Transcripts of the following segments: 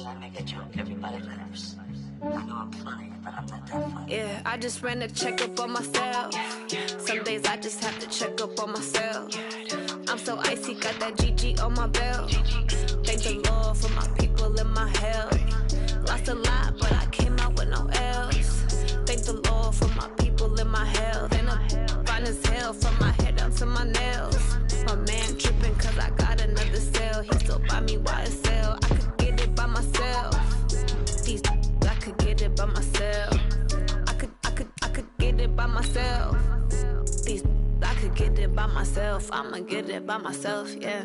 I make a joke, everybody laughs. I know I'm funny, but I'm not that funny. Yeah, I just ran a checkup on myself. Some days I just have to check up on myself. I'm so icy, got that GG on my belt. Thank the Lord for my people and my health. Lost a lot, but I came out with no L's. Thank the Lord for my people and my health. And I'm fine as hell from my head down to my nails. My man tripping cause I got another cell. He still buy me YSL. I could get it by myself. These I could get it by myself. I could get it by myself. These I could get it by myself. I'ma get it by myself, yeah.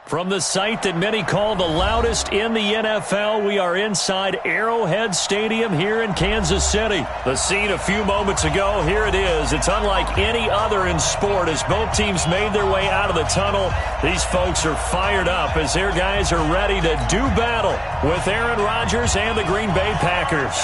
From the site that many call the loudest in the NFL, we are inside Arrowhead Stadium here in Kansas City. The scene a few moments ago, here it is. It's unlike any other in sport as both teams made their way out of the tunnel. These folks are fired up as their guys are ready to do battle with Aaron Rodgers and the Green Bay Packers.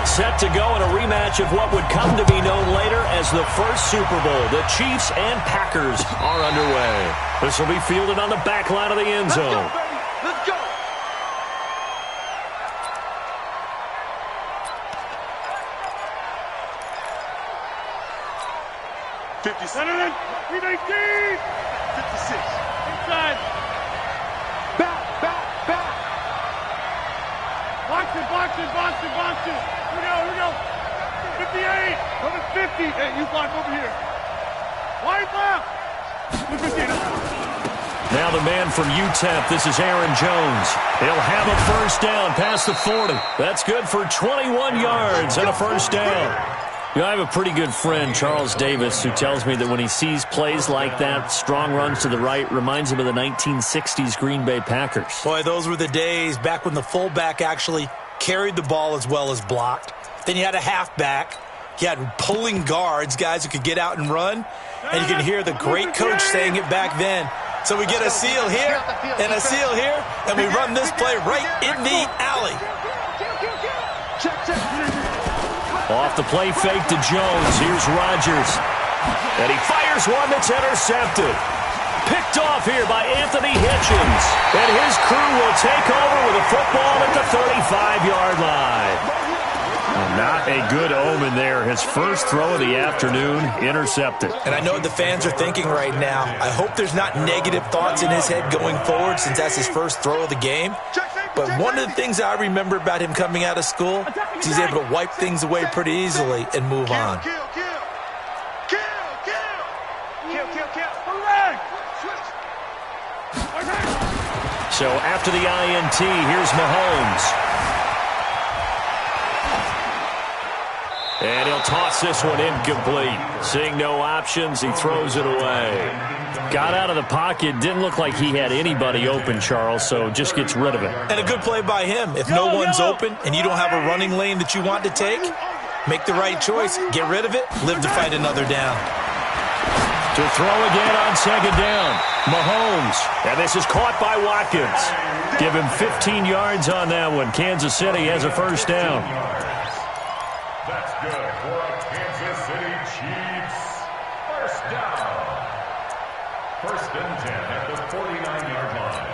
Set to go in a rematch of what would come to be known later as the first Super Bowl. The Chiefs and Packers are underway. This will be fielded on the back line of the end zone. Let's go! $57. 319. 56. Inside. Back. Box it. Here we go. 58. Over 50. Hey, you block over here. Wide left. 58. Now the man from UTEP, this is Aaron Jones. He'll have a first down past the 40. That's good for 21 yards and a first down. You know, I have a pretty good friend, Charles Davis, who tells me that when he sees plays like that, strong runs to the right, reminds him of the 1960s Green Bay Packers. Boy, those were the days back when the fullback actually carried the ball as well as blocked. Then you had a halfback. You had pulling guards, guys who could get out and run. And you can hear the great coach saying it back then. So we get a seal here and a seal here, and we run this play right in the alley. Off the play fake to Jones. Here's Rodgers. And he fires one that's intercepted. Picked off here by Anthony Hitchens. And his crew will take over with a football at the 35-yard line. Not a good omen there. His first throw of the afternoon intercepted. And I know what the fans are thinking right now. I hope there's not negative thoughts in his head going forward since that's his first throw of the game. But one of the things I remember about him coming out of school is he's able to wipe things away pretty easily and move on. So after the INT, here's Mahomes. And he'll toss this one incomplete. Seeing no options, he throws it away. Got out of the pocket. Didn't look like he had anybody open, Charles, so just gets rid of it. And a good play by him. If no one's open and you don't have a running lane that you want to take, make the right choice. Get rid of it. Live to fight another down. To throw again on second down. Mahomes. And this is caught by Watkins. Give him 15 yards on that one. Kansas City has a first down. That's good for a Kansas City Chiefs first down. First and 10 at the 49-yard line.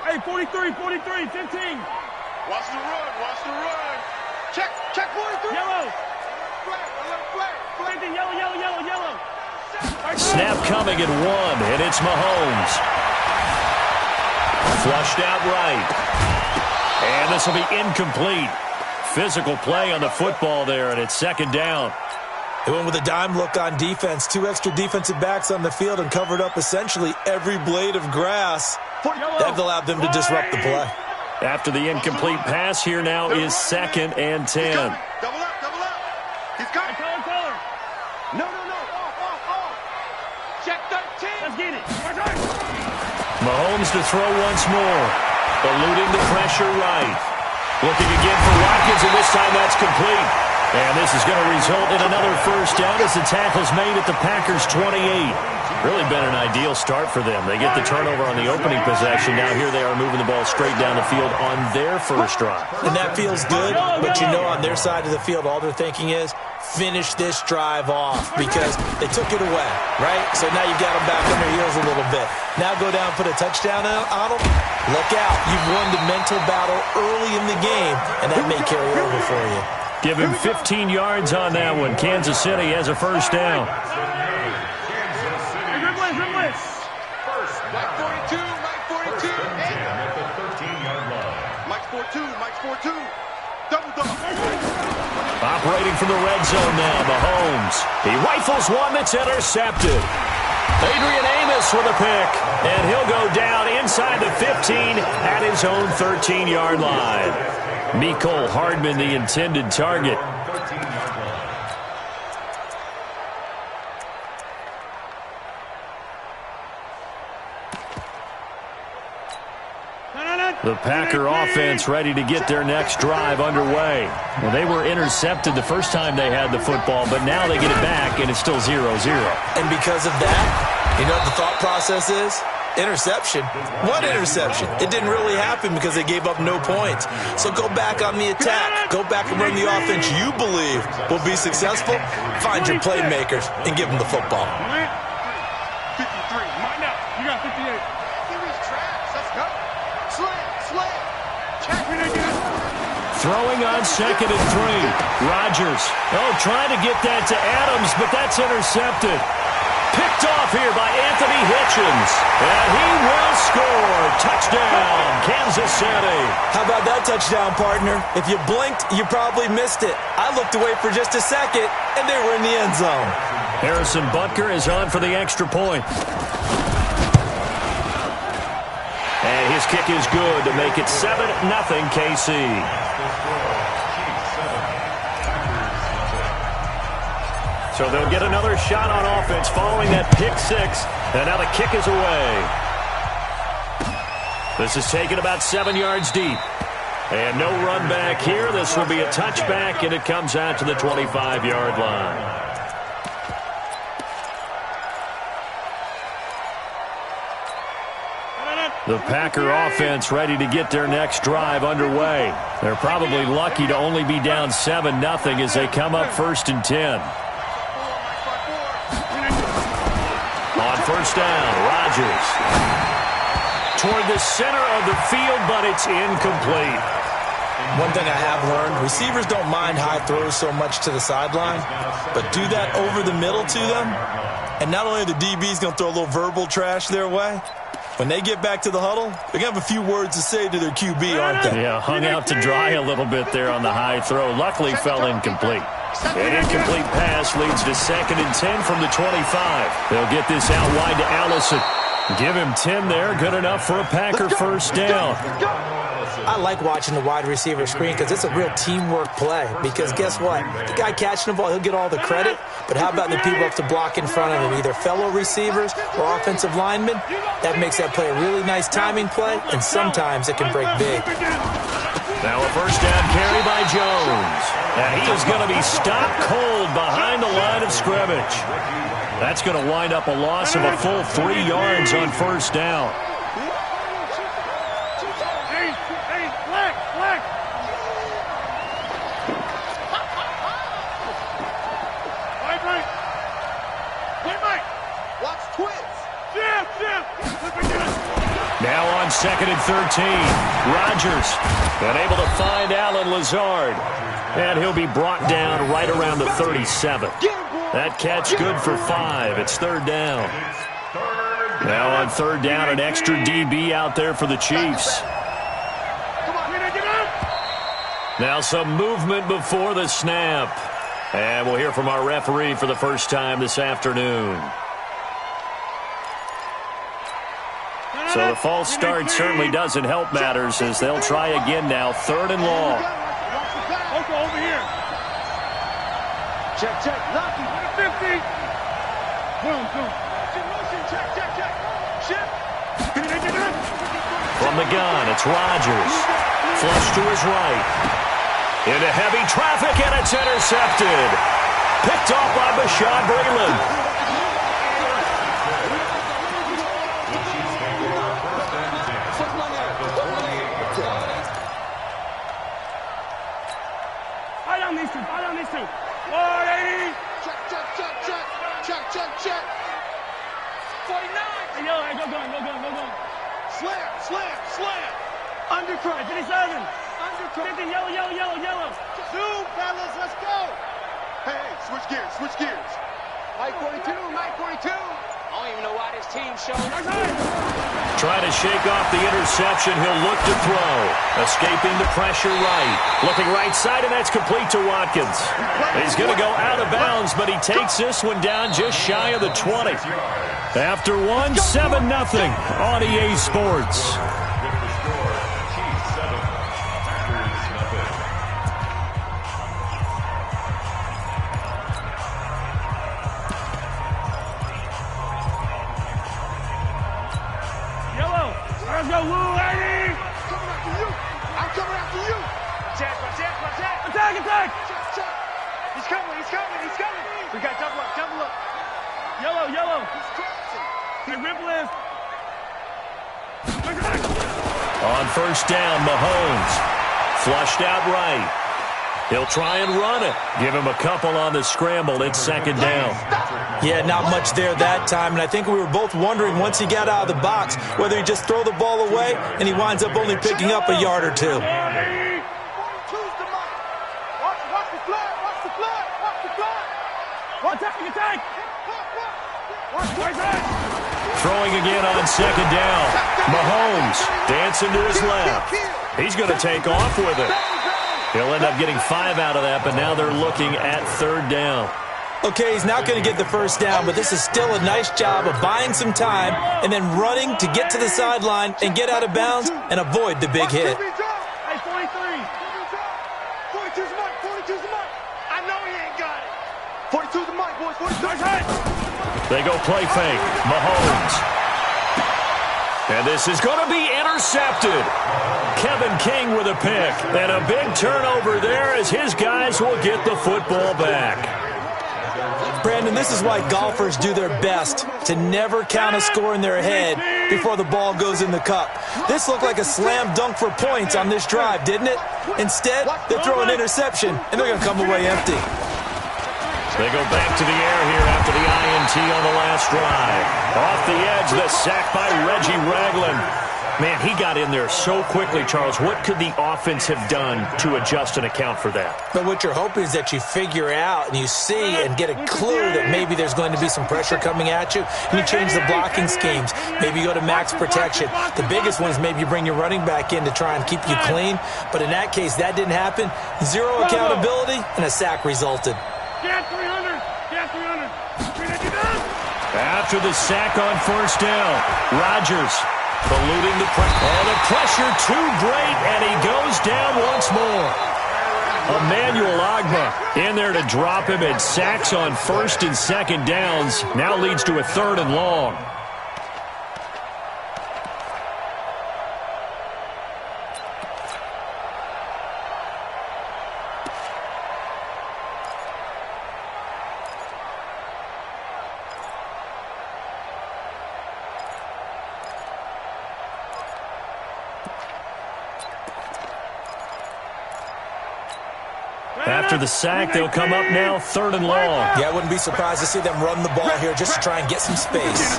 Hey, 43, 15. Watch the run. Check 43. Yellow. Flag. Yellow. Snap coming at 1, and it's Mahomes. Flushed out right. And this will be incomplete. Physical play on the football there, and it's second down. They went with a dime look on defense. 2 extra defensive backs on the field and covered up essentially every blade of grass. That allowed them to disrupt the play. After the incomplete pass, here now is 2nd and 10. Double up. He's coming. Color. No. Off. Check 13. Let's get it. Mahomes to throw once more. Eluding the pressure right. Looking again for Watkins, and this time that's complete. And this is going to result in another first down as the tackle's made at the Packers' 28. Really been an ideal start for them. They get the turnover on the opening possession. Now here they are moving the ball straight down the field on their first drive. And that feels good, but you know on their side of the field, all they're thinking is, finish this drive off because they took it away, right? So now you've got them back on their heels a little bit. Now go down and put a touchdown on them. Look out. You've won the mental battle early in the game, and that may carry over for you. Give him 15 yards on that one. Kansas City has a first down. Mike 42. At the 13-yard line. Mike 42. Double. Operating from the red zone now, Mahomes. He rifles one that's intercepted. Adrian Amos with a pick, and he'll go down inside the 15 at his own 13-yard line. Mecole Hardman, the intended target. The Packer offense ready to get their next drive underway. Well, they were intercepted the first time they had the football, but now they get it back, and it's still 0-0. And because of that, you know what the thought process is? Interception. What interception? It didn't really happen because they gave up no points. So go back on the attack. Go back and run the offense you believe will be successful. Find your playmakers and give them the football. 53. Mine out. You got 58. Series trash. Let's go. Slam. Check. Throwing on 2nd and 3. Rodgers. Trying to get that to Adams, but that's intercepted. Picked off here by Anthony Hitchens. And he will score. Touchdown, Kansas City. How about that touchdown, partner? If you blinked, you probably missed it. I looked away for just a second, and they were in the end zone. Harrison Butker is on for the extra point. And his kick is good to make it 7-0 KC. So they'll get another shot on offense following that pick 6. And now the kick is away. This is taken about 7 yards deep. And no run back here. This will be a touchback, and it comes out to the 25-yard line. The Packer offense ready to get their next drive underway. They're probably lucky to only be down 7-0 as they come up 1st and 10. On first down, Rodgers. Toward the center of the field, but it's incomplete. One thing I have learned, receivers don't mind high throws so much to the sideline, but do that over the middle to them, and not only are the DBs going to throw a little verbal trash their way, when they get back to the huddle, they're going to have a few words to say to their QB, aren't they? Yeah, hung out to dry a little bit there on the high throw. Luckily fell incomplete. An incomplete pass leads to 2nd and 10 from the 25. They'll get this out wide to Allison. Give him 10 there. Good enough for a Packer first down. I like watching the wide receiver screen because it's a real teamwork play. Because guess what? The guy catching the ball, he'll get all the credit. But how about the people up to block in front of him, either fellow receivers or offensive linemen? That makes that play a really nice timing play, and sometimes it can break big. Now a first down carry by Jones. And he is going to be stopped cold behind the line of scrimmage. That's going to wind up a loss of a full 3 yards on first down. 2nd and 13. Rodgers unable to find Allen Lazard. And he'll be brought down right around the 37. That catch good for 5. It's 3rd down. Now on 3rd down, an extra DB out there for the Chiefs. Now some movement before the snap. And we'll hear from our referee for the first time this afternoon. So the false start certainly doesn't help matters as they'll try again now. 3rd and long. Over here. Check, check. Lucky. 50. Boom, boom. Check, check, check. Shift. From the gun, it's Rodgers. Flush to his right. Into heavy traffic, and it's intercepted. Picked off by Bashaud Breeland. Slam. Undercut. 57. Undercut. 50, yellow. Zoom, fellas, let's go. Hey, switch gears. Mike 42. I don't even know why this team showed. Trying to shake off the interception. He'll look to throw. Escaping the pressure right. Looking right side, and that's complete to Watkins. He's going to go out of bounds, but he takes this one down just shy of the 20. After 1, 7-0 on EA Sports. Attack! He's coming. We got double up. Yellow. Hey, rip lift. On 1st down, Mahomes. Flushed out right. He'll try and run it. Give him a couple on the scramble. It's 2nd down. Yeah, not much there that time, and I think we were both wondering once he got out of the box whether he'd just throw the ball away, and he winds up only picking up a yard or two. Attack! Throwing again on 2nd down. Mahomes dancing to his left. He's going to take off with it. He'll end up getting 5 out of that, but now they're looking at 3rd down. Okay, he's not going to get the 1st down, but this is still a nice job of buying some time and then running to get to the sideline and get out of bounds and avoid the big hit. Hey, 43. 42's the mark. 42's the mark. I know he ain't got it. 42's the mark, boys. 42's hit. They go play fake. Mahomes. And this is going to be intercepted. Kevin King with a pick. And a big turnover there as his guys will get the football back. Brandon, this is why golfers do their best to never count a score in their head before the ball goes in the cup. This looked like a slam dunk for points on this drive, didn't it? Instead, they throw an interception, and they're going to come away empty. They go back to the air here after the INT on the last drive. Off the edge, the sack by Reggie Ragland. Man, he got in there so quickly, Charles. What could the offense have done to adjust and account for that? But what you're hoping is that you figure out and you see and get a clue that maybe there's going to be some pressure coming at you, and you change the blocking schemes. Maybe you go to max protection. The biggest one is maybe you bring your running back in to try and keep you clean. But in that case, that didn't happen. Zero accountability, and a sack resulted. Get 300. Get 300. After the sack on 1st down, Rodgers eluding the pressure. Oh, the pressure too great, and he goes down once more. Emmanuel Ogbah in there to drop him, and sacks on 1st and 2nd downs. Now leads to a 3rd and long. After the sack, they'll come up now 3rd and long. Yeah, I wouldn't be surprised to see them run the ball here just to try and get some space.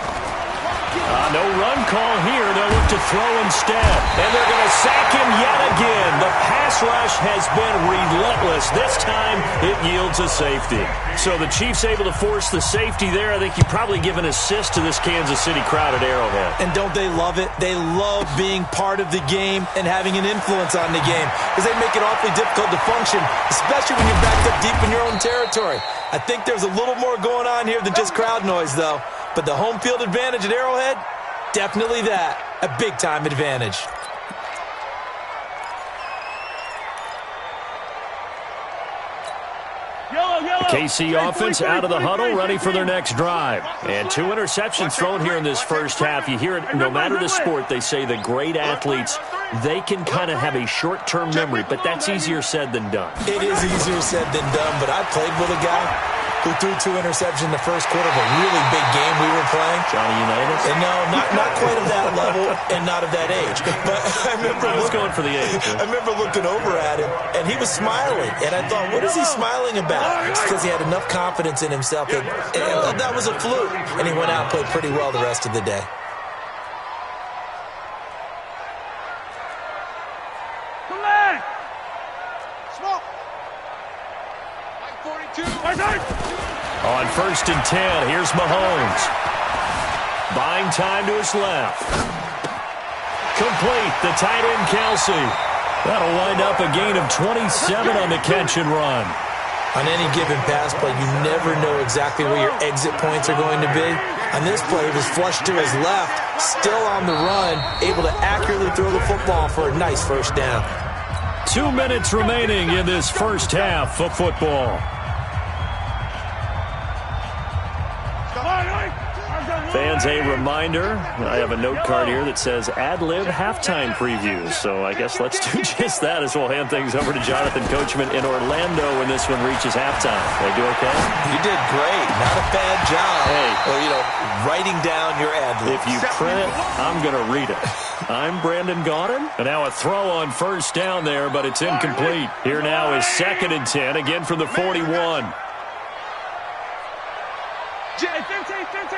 No run call here. They'll look to throw instead. And they're going to sack him yet again. The pass rush has been relentless. This time it yields a safety. So the Chiefs able to force the safety there. I think you probably give an assist to this Kansas City crowd at Arrowhead. And don't they love it? They love being part of the game and having an influence on the game because they make it awfully difficult to function, especially when you're backed up deep in your own territory. I think there's a little more going on here than just crowd noise, though. But the home field advantage at Arrowhead, definitely that. A big-time advantage. The KC offense out of the huddle, ready for their next drive. And 2 interceptions thrown here in this first half. You hear it, no matter the sport, they say the great athletes, they can kind of have a short-term memory, but that's easier said than done. It is easier said than done, but I played with a guy who threw 2 interceptions in the first quarter of a really big game we were playing. Johnny Unitas? And no, not quite of that level and not of that age. But I remember I was going for the age. I remember looking over at him, and he was smiling. And I thought, what is he smiling about? It's because he had enough confidence in himself that that was a fluke. And he went out and played pretty well the rest of the day. On 1st and 10, here's Mahomes. Buying time to his left. Complete, the tight end Kelsey. That'll wind up a gain of 27 on the catch and run. On any given pass play, you never know exactly where your exit points are going to be. On this play, he was flushed to his left, still on the run, able to accurately throw the football for a nice first down. 2 minutes remaining in this first half of football. Fans, a reminder, I have a note card here that says ad-lib halftime previews. So I guess let's do just that as we'll hand things over to Jonathan Coachman in Orlando when this one reaches halftime. Did I do okay? You did great. Not a bad job. Hey. Well, writing down your ad-libs. If you print it, I'm going to read it. I'm Brandon Gaudin. And now a throw on first down there, but it's incomplete. Here now is 2nd and 10, again from the 41.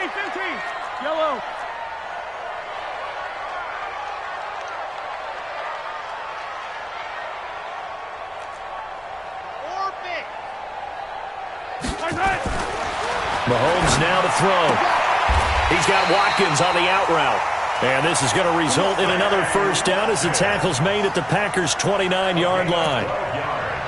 15. Yellow. Mahomes now to throw. He's got Watkins on the out route. And this is going to result in another first down as the tackle's made at the Packers' 29-yard line.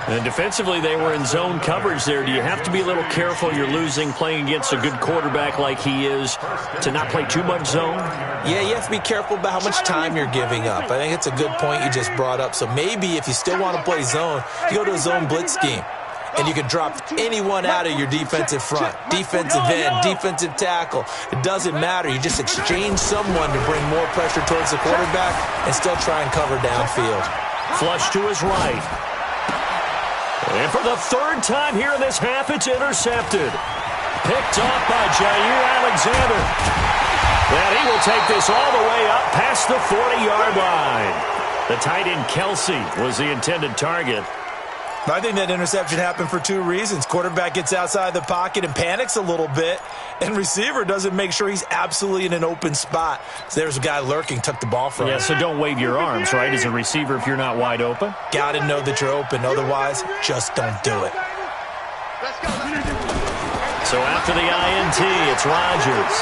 And defensively, they were in zone coverage there. Do you have to be a little careful? You're losing playing against a good quarterback like he is to not play too much zone? Yeah, you have to be careful about how much time you're giving up. I think it's a good point you just brought up. So maybe if you still want to play zone, you go to a zone blitz scheme. And you can drop anyone out of your defensive front. Defensive end, defensive tackle. It doesn't matter. You just exchange someone to bring more pressure towards the quarterback and still try and cover downfield. Flush to his right. And for the 3rd time here in this half, it's intercepted. Picked off by Jair Alexander. And he will take this all the way up past the 40-yard line. The tight end Kelsey was the intended target. I think that interception happened for 2 reasons. Quarterback gets outside the pocket and panics a little bit, and receiver doesn't make sure he's absolutely in an open spot. So there's a guy lurking, took the ball from him. Yeah, so don't wave your arms, right, as a receiver if you're not wide open? Got to know that you're open. Otherwise, just don't do it. So after the INT, it's Rodgers.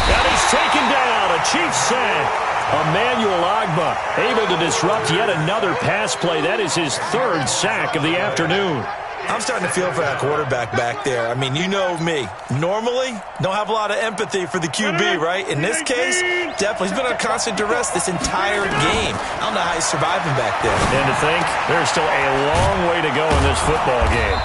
And he's taken down, a Chiefs sack. Emmanuel Ogbah able to disrupt yet another pass play. That is his 3rd sack of the afternoon. I'm starting to feel for that quarterback back there. I mean, you know me. Normally, don't have a lot of empathy for the QB, right? In this case, definitely. He's been under constant duress this entire game. I don't know how he's surviving back there. And to think, there's still a long way to go in this football game.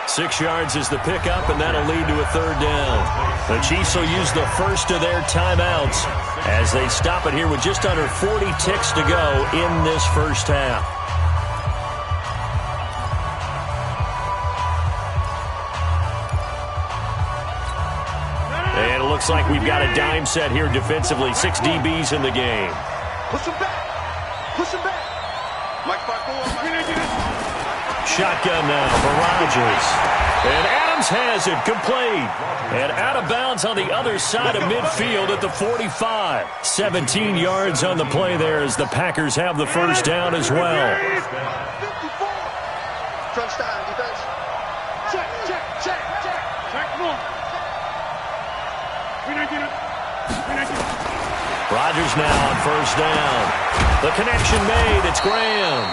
6 yards is the pickup, and that'll lead to a 3rd down. The Chiefs will use the first of their timeouts as they stop it here with just under 40 ticks to go in this first half. And it looks like we've got a dime set here defensively. 6 DBs in the game. Push him back. Push him back. Mike 5-4. Shotgun now for Rodgers. And Adams has it complete. And out of bounds on the other side of midfield at the 45. 17 yards on the play there as the Packers have the first down as well. Crunch time, defense. Check. Check, come on. Rodgers now on first down. The connection made. It's Graham.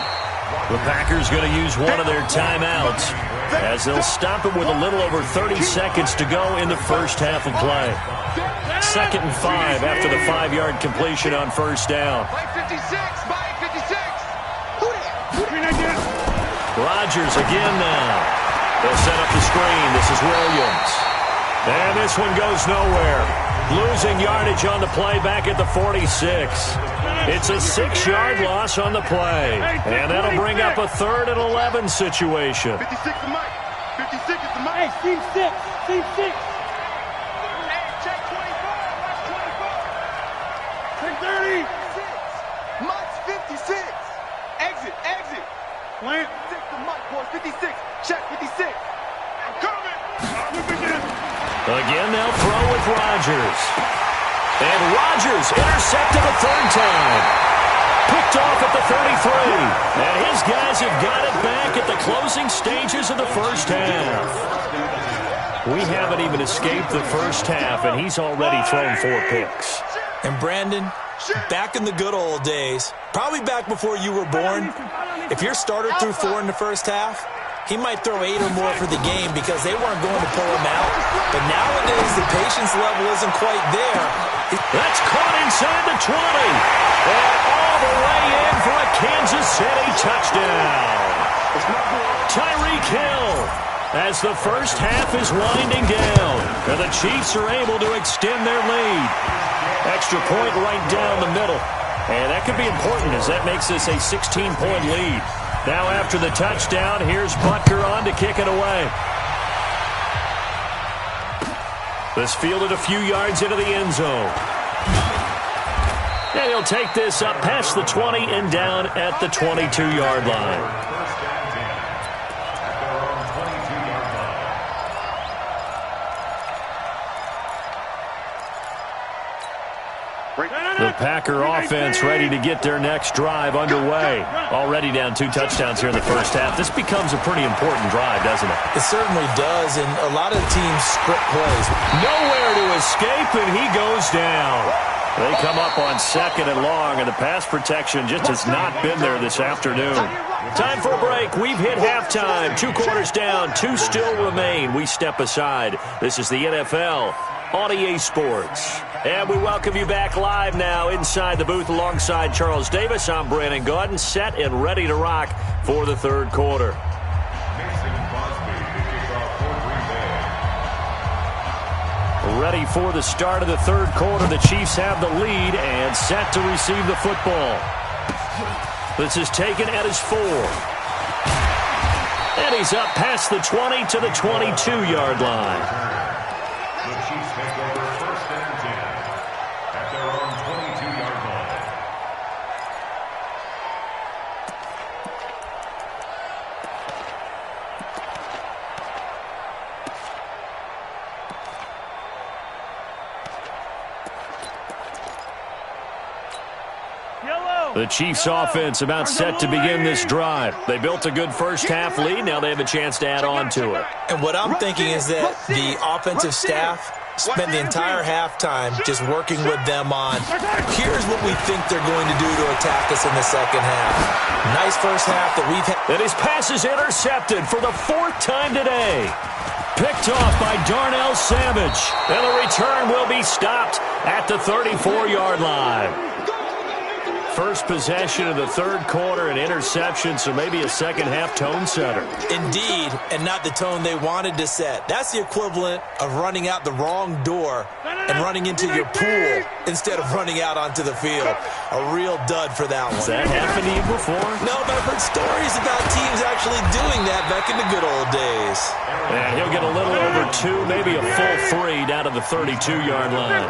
The Packers going to use one of their timeouts as they'll stop it with a little over 30 seconds to go in the first half of play. 2nd and 5 after the 5-yard completion on first down. By 56. Rodgers again now. They'll set up the screen. This is Williams. And this one goes nowhere. Losing yardage on the play back at the 46. It's a 6-yard loss on the play. And that'll bring up a 3rd and 11 situation. 56 is Mike. 56 is the Mike. Hey, Steve 6. Steve 6. Hey, check 24. Watch 24. Check 30. Mike's 56. Exit. Plant. 6 to Mike, boys. 56. Check 56. I'm coming. Again, they'll throw with Rodgers. And Rodgers intercepted a 3rd time. Picked off at the 33. And his guys have got it back at the closing stages of the first half. We haven't even escaped the first half, and he's already thrown 4 picks. And Brandon, back in the good old days, probably back before you were born, if your starter threw 4 in the first half, he might throw 8 or more for the game because they weren't going to pull him out. But nowadays, the patience level isn't quite there. That's caught inside the 20. And all the way in for a Kansas City touchdown. Tyreek Hill as the first half is winding down. And the Chiefs are able to extend their lead. Extra point right down the middle. And that could be important as that makes this a 16-point lead. Now after the touchdown, here's Butker on to kick it away. This fielded a few yards into the end zone. And he'll take this up past the 20 and down at the 22-yard line. The Packer offense ready to get their next drive underway. Already down 2 touchdowns here in the first half. This becomes a pretty important drive, doesn't it? It certainly does, and a lot of teams script plays. Nowhere to escape, and he goes down. They come up on 2nd and long, and the pass protection just has not been there this afternoon. Time for a break. We've hit halftime. 2 quarters down, 2 still remain. We step aside. This is the NFL on EA Sports. And we welcome you back live now inside the booth alongside Charles Davis. I'm Brandon Gaudin, set and ready to rock for the 3rd quarter. Ready for the start of the 3rd quarter. The Chiefs have the lead and set to receive the football. This is taken at his 4. And he's up past the 20 to the 22-yard line. The Chiefs take over 1st and 10 at their own 22-yard line. The Chiefs offense about set to begin this drive. They built a good first half lead. Now they have a chance to add on to it. And what I'm thinking is that the offensive staff spent the entire halftime just working with them on, here's what we think they're going to do to attack us in the second half. Nice first half that we've had. And his pass is intercepted for the 4th time today. Picked off by Darnell Savage. And the return will be stopped at the 34-yard line. First possession of the 3rd quarter, an interception, so maybe a second-half tone setter. Indeed, and not the tone they wanted to set. That's the equivalent of running out the wrong door and running into your pool instead of running out onto the field. A real dud for that one. Has that happened to you before? No, but I've heard stories about teams actually doing that back in the good old days. And he'll get a little over 2, maybe a full 3 down to the 32-yard line.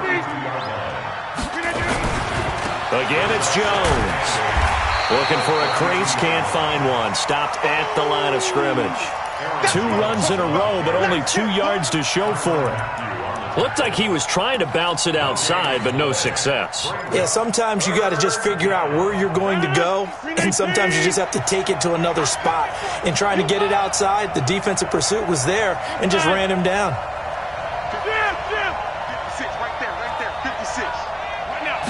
Again, it's Jones. Looking for a crease, can't find one. Stopped at the line of scrimmage. 2 runs in a row, but only 2 yards to show for it. Looked like he was trying to bounce it outside, but no success. Yeah, sometimes you got to just figure out where you're going to go, and sometimes you just have to take it to another spot. In trying to get it outside, the defensive pursuit was there and just ran him down. 56, right there, 56. Right now.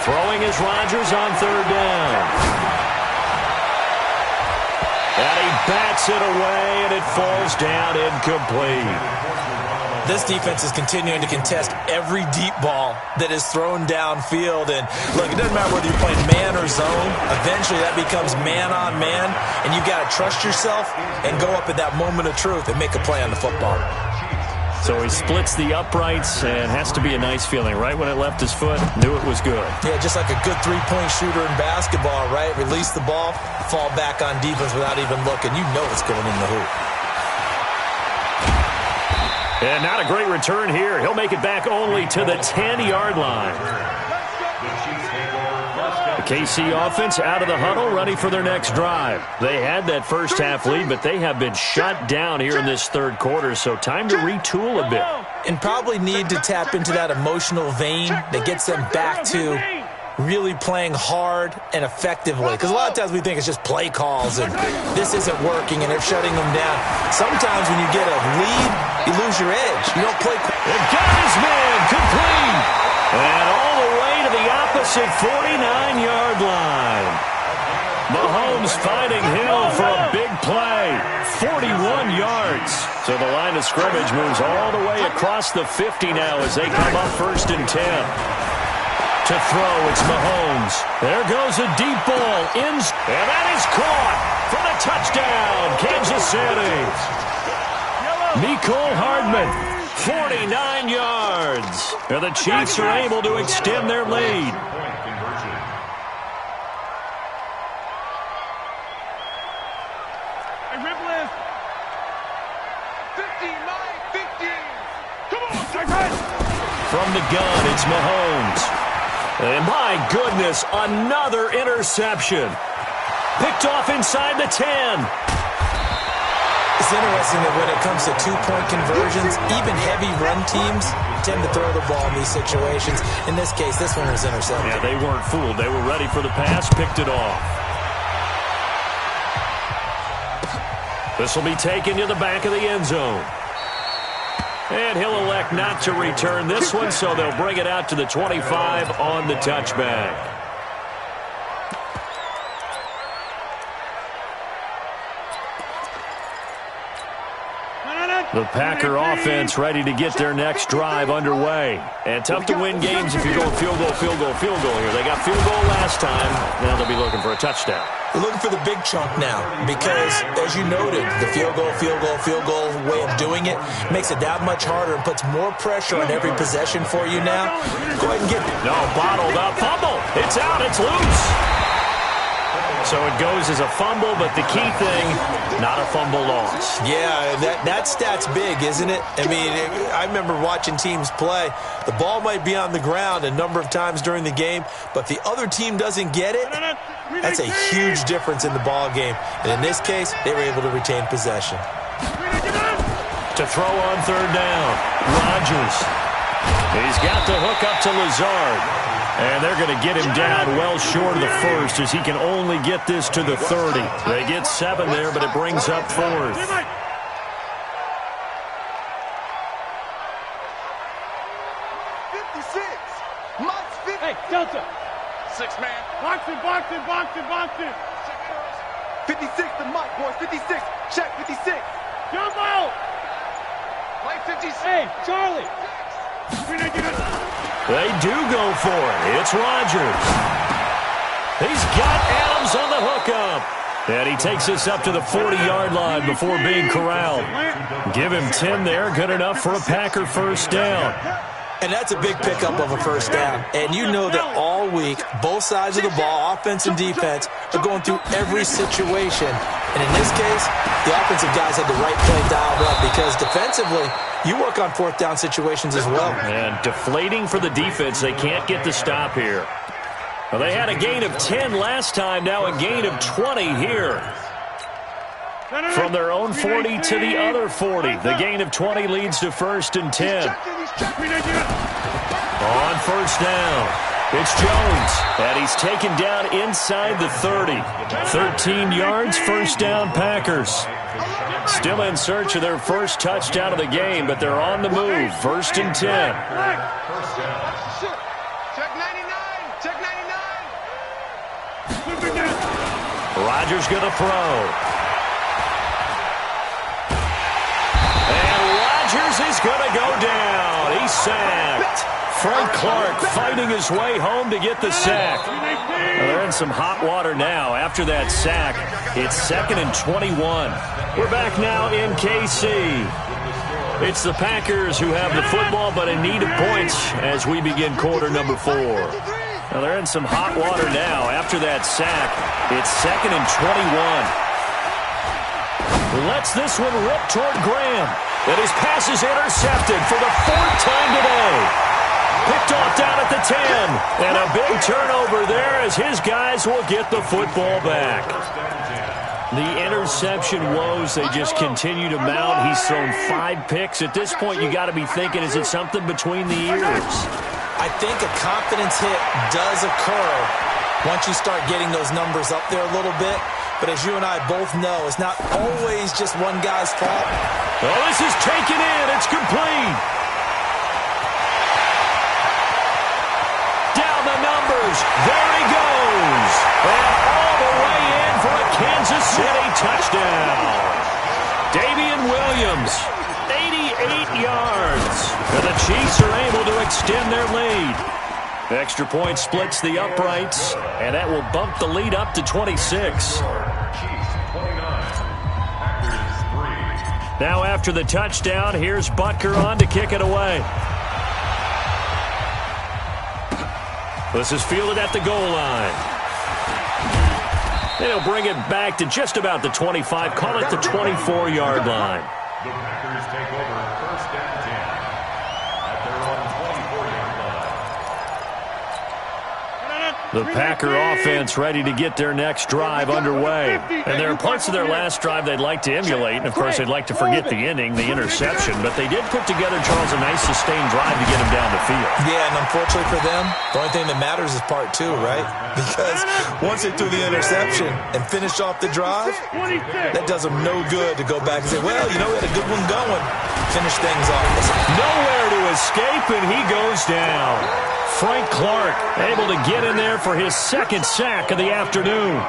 Throwing is Rodgers on 3rd down. And he bats it away, and it falls down incomplete. This defense is continuing to contest every deep ball that is thrown downfield. And, look, it doesn't matter whether you're playing man or zone. Eventually, that becomes man-on-man, and you got to trust yourself and go up at that moment of truth and make a play on the football. So he splits the uprights, and has to be a nice feeling. Right when it left his foot, knew it was good. Yeah, just like a good three-point shooter in basketball, right? Release the ball, fall back on defense without even looking. You know it's going in the hoop. And not a great return here. He'll make it back only to the 10-yard line. The KC offense out of the huddle, ready for their next drive. They had that first half lead, but they have been shut down here in this 3rd quarter, so time to retool a bit. And probably need to tap into that emotional vein that gets them back to really playing hard and effectively. Because a lot of times we think it's just play calls and this isn't working and they're shutting them down. Sometimes when you get a lead, you lose your edge. You don't play. And got his man complete. And all the way to the opposite 49-yard line. Mahomes fighting Hill for a big play. 41 yards. So the line of scrimmage moves all the way across the 50 now as they come up 1st and 10. To throw, it's Mahomes. There goes a deep ball. And that is caught for the touchdown, Kansas City. Mecole Hardman, 49 yards. And the Chiefs are able to extend their lead. Hey, Riplis. 15, 9, 15. Come on, From the gun, it's Mahomes. And my goodness, another interception. Picked off inside the 10. It's interesting that when it comes to 2-point conversions, even heavy run teams tend to throw the ball in these situations. In this case, this one was intercepted. Yeah, they weren't fooled. They were ready for the pass, picked it off. This will be taken to the back of the end zone. And he'll elect not to return this one, so they'll bring it out to the 25 on the touchback. The Packer offense ready to get their next drive underway. And tough to win games if you go field goal here. They got field goal last time. Now they'll be looking for a touchdown. They're looking for the big chunk now because, as you noted, the field goal way of doing it makes it that much harder and puts more pressure on every possession for you now. Go ahead and get it. No, bottled up. Fumble. It's out. It's loose. So it goes as a fumble, but the key thing, not a fumble loss. Yeah, that stat's big, isn't it? I mean, I remember watching teams play. The ball might be on the ground a number of times during the game, but if the other team doesn't get it, that's a huge difference in the ball game. And in this case, they were able to retain possession. To throw on 3rd down, Rodgers. He's got the hook up to Lazard. And they're going to get him down well short of the 1st as he can only get this to the 30. They get 7 there, but it brings up 4th. 56. Mike's 50. Hey, Delta. 6 man. Box it. 56 to Mike, boys. 56. Check 56. Jump out. Mike 56. Hey, Charlie. They do go for it. It's Rodgers. He's got Adams on the hookup. And he takes us up to the 40-yard line before being corralled. Give him 10 there. Good enough for a Packer 1st down. And that's a big pickup of a 1st down. And you know that all week, both sides of the ball, offense and defense, are going through every situation. And in this case, the offensive guys had the right play dialed up because defensively, you work on 4th down situations as well. And deflating for the defense. They can't get the stop here. Well, they had a gain of 10 last time, now a gain of 20 here. From their own 40 to the other 40. The gain of 20 leads to 1st and 10. On first down, it's Jones, and he's taken down inside the 30. 13 yards, first down Packers. Still in search of their first touchdown of the game, but they're on the move. 1st and 10. Check 99. Check 99. Rodgers going to throw. And Rodgers is going to go down. He's sacked. Frank Clark fighting his way home to get the sack. Well, they're in some hot water now. After that sack, it's 2nd and 21. We're back now in KC. It's the Packers who have the football, but in need of points as we begin quarter number 4. Now they're in some hot water now. After that sack, it's 2nd and 21. Lets this one rip toward Graham. And his pass is intercepted for the 4th time today. Picked off down at the 10. And a big turnover there as his guys will get the football back. The interception woes, they just continue to mount. He's thrown 5 picks. At this point, you got to be thinking, is it something between the ears? I think a confidence hit does occur once you start getting those numbers up there a little bit. But as you and I both know, it's not always just one guy's fault. Oh, this is taken in. It's complete. Down the numbers. There he goes. And all the way in for a Kansas City touchdown. Damian Williams, 88 yards. And the Chiefs are able to extend their lead. The extra point splits the uprights, and that will bump the lead up to 26. Now after the touchdown, here's Butker on to kick it away. This is fielded at the goal line. They'll bring it back to just about the 25, call it the 24-yard line. The Packers take over 1st and 10 at their own 24-yard line. The Packer offense ready to get their next drive underway. And there are parts of their last drive they'd like to emulate. And, of course, they'd like to forget the ending, the interception. But they did put together, Charles, a nice sustained drive to get him down the field. Yeah, and unfortunately for them, the only thing that matters is part 2, right? Because once they threw the interception and finished off the drive, that does them no good to go back and say, well, you know, we had a good one going. Finish things off. Nowhere to escape, and he goes down. Frank Clark able to get in there for his 2nd sack of the afternoon.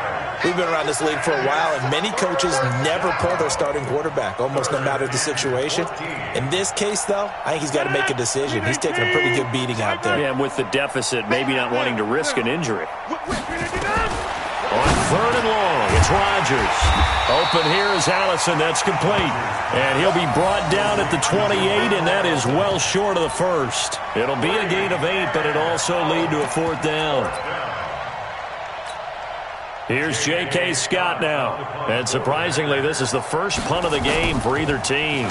We've been around this league for a while, and many coaches never pull their starting quarterback, almost no matter the situation. In this case, though, I think he's got to make a decision. He's taking a pretty good beating out there. Yeah, and with the deficit, maybe not wanting to risk an injury. On 3rd and long, it's Rodgers. Open here is Allison. That's complete. And he'll be brought down at the 28, and that is well short of the 1st. It'll be a gain of 8, but it'll also lead to a 4th down. Here's J.K. Scott now. And surprisingly, this is the first punt of the game for either team.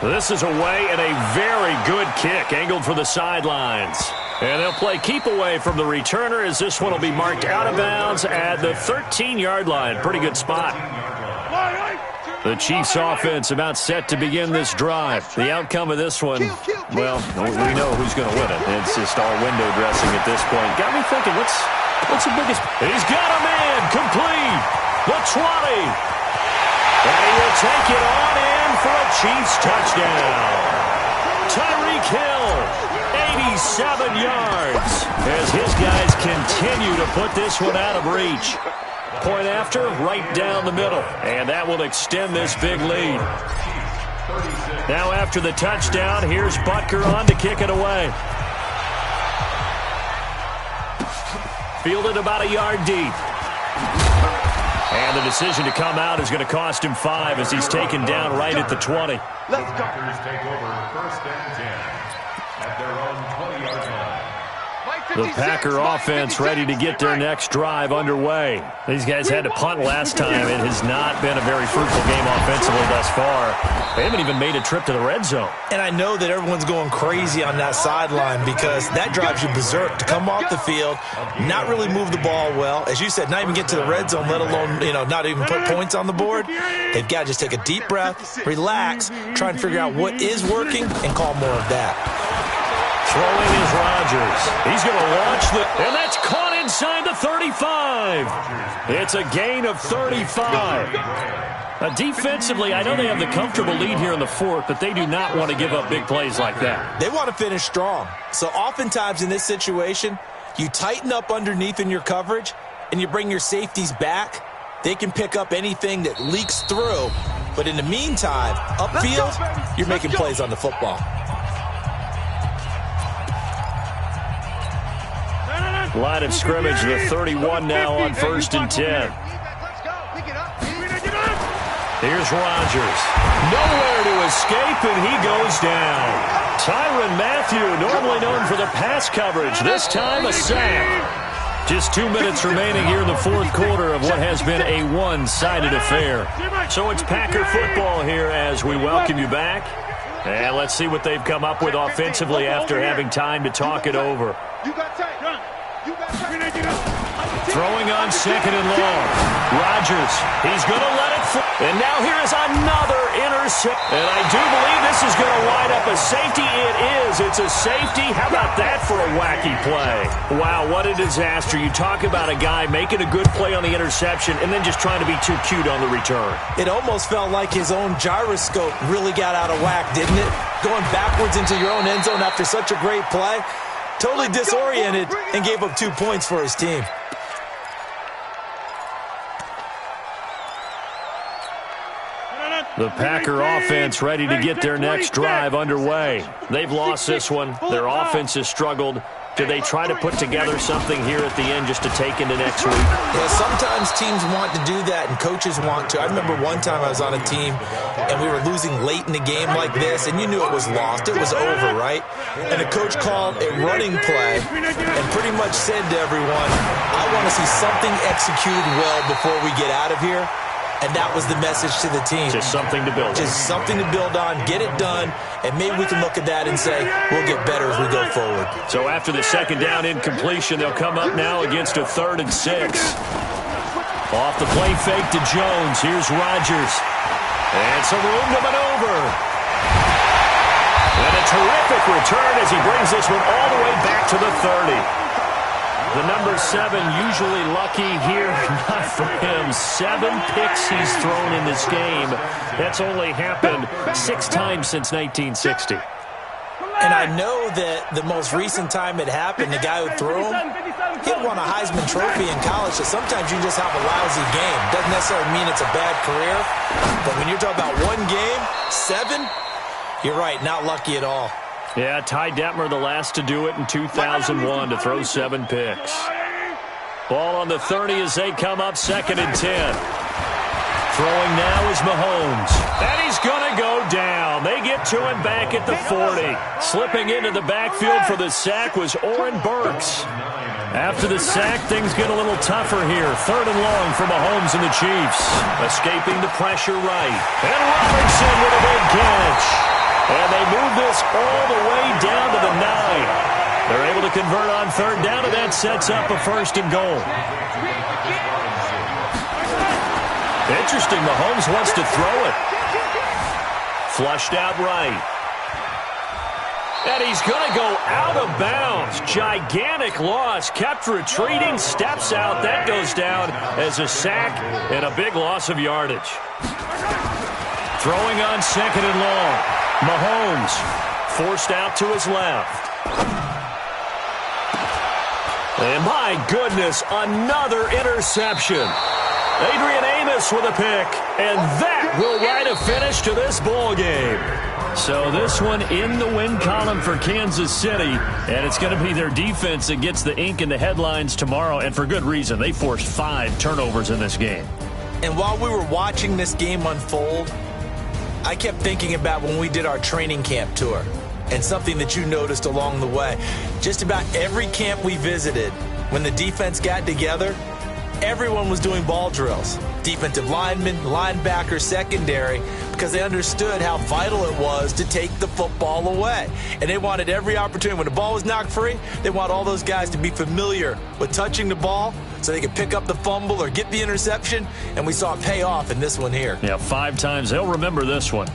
This is away and a very good kick angled for the sidelines. And they'll play keep away from the returner as this one will be marked out of bounds at the 13-yard line. Pretty good spot. The Chiefs offense about set to begin this drive. The outcome of this one, well, we know who's going to win it. It's just all window dressing at this point. Got me thinking, what's the biggest? He's got a man complete. The 20. And he will take it on in for a Chiefs touchdown. Tyreek Hill, 87 yards, as his guys continue to put this one out of reach. Point after, right down the middle, and that will extend this big lead. Now after the touchdown, here's Butker on to kick it away. Fielded about a yard deep. And the decision to come out is going to cost him 5 as he's taken down right at the 20. Let's go. Packers take over 1st and 10 at their own 20-yard line. The Packer offense ready to get their next drive underway. These guys had to punt last time. It has not been a very fruitful game offensively thus far. They haven't even made a trip to the red zone. And I know that everyone's going crazy on that sideline because that drives you berserk to come off the field, not really move the ball well. As you said, not even get to the red zone, let alone, not even put points on the board. They've got to just take a deep breath, relax, try and figure out what is working, and call more of that. Throwing is Rodgers. He's going to launch and that's caught inside the 35. It's a gain of 35. Defensively, I know they have the comfortable lead here in the fourth, but they do not want to give up big plays like that. They want to finish strong. So oftentimes in this situation, you tighten up underneath in your coverage, and you bring your safeties back. They can pick up anything that leaks through. But in the meantime, upfield, you're making plays on the football. Line of scrimmage, the 31 now on 1st and 10. Here's Rodgers. Nowhere to escape, and he goes down. Tyrann Mathieu, normally known for the pass coverage, this time a sack. Just 2 minutes remaining here in the fourth quarter of what has been a one-sided affair. So it's Packer football here as we welcome you back. And let's see what they've come up with offensively after having time to talk it over. Throwing on 2nd and long. Rodgers, he's going to let it fly. And now here is another intercept. And I do believe this is going to wind up a safety. It is. It's a safety. How about that for a wacky play? Wow, what a disaster. You talk about a guy making a good play on the interception and then just trying to be too cute on the return. It almost felt like his own gyroscope really got out of whack, didn't it? Going backwards into your own end zone after such a great play. Totally disoriented and gave up 2 points for his team. The Packer offense ready to get their next drive underway. They've lost this one. Their offense has struggled. Do they try to put together something here at the end just to take into next week? Yeah, sometimes teams want to do that and coaches want to. I remember one time I was on a team and we were losing late in the game like this, and you knew it was lost. It was over, right? And the coach called a running play and pretty much said to everyone, I want to see something executed well before we get out of here. And that was the message to the team. Just something to build on. Just something to build on, get it done, and maybe we can look at that and say, we'll get better as we go forward. So after the second down incompletion, they'll come up now against a 3rd and 6. Off the play fake to Jones. Here's Rodgers. And some room to maneuver. And a terrific return as he brings this one all the way back to the 30. The number 7 usually lucky here, not for him. 7 picks he's thrown in this game. That's only happened 6 times since 1960. And I know that the most recent time it happened, the guy who threw him, he won a Heisman Trophy in college, so sometimes you just have a lousy game. Doesn't necessarily mean it's a bad career, but when you're talking about one game, 7, you're right, not lucky at all. Yeah, Ty Detmer the last to do it in 2001 to throw 7 picks. Ball on the 30 as they come up 2nd and 10. Throwing now is Mahomes. And he's going to go down. They get to him back at the 40. Slipping into the backfield for the sack was Oren Burks. After the sack, things get a little tougher here. 3rd and long for Mahomes and the Chiefs. Escaping the pressure right. And Robertson with a big catch. And they move this all the way down to the 9. They're able to convert on 3rd down, and that sets up a 1st and goal. Interesting, Mahomes wants to throw it. Flushed out right. And he's going to go out of bounds. Gigantic loss. Kept retreating, steps out. That goes down as a sack and a big loss of yardage. Throwing on 2nd and long. Mahomes forced out to his left. And my goodness, another interception. Adrian Amos with a pick, and that will write a finish to this ball game. So this one in the win column for Kansas City, and it's going to be their defense that gets the ink in the headlines tomorrow, and for good reason. They forced 5 turnovers in this game. And while we were watching this game unfold, I kept thinking about when we did our training camp tour. And something that you noticed along the way, just about every camp we visited, when the defense got together, everyone was doing ball drills. Defensive linemen, linebackers, secondary, because they understood how vital it was to take the football away. And they wanted every opportunity. When the ball was knocked free, they want all those guys to be familiar with touching the ball so they could pick up the fumble or get the interception. And we saw it pay off in this one here. Yeah, 5 times. They'll remember this one.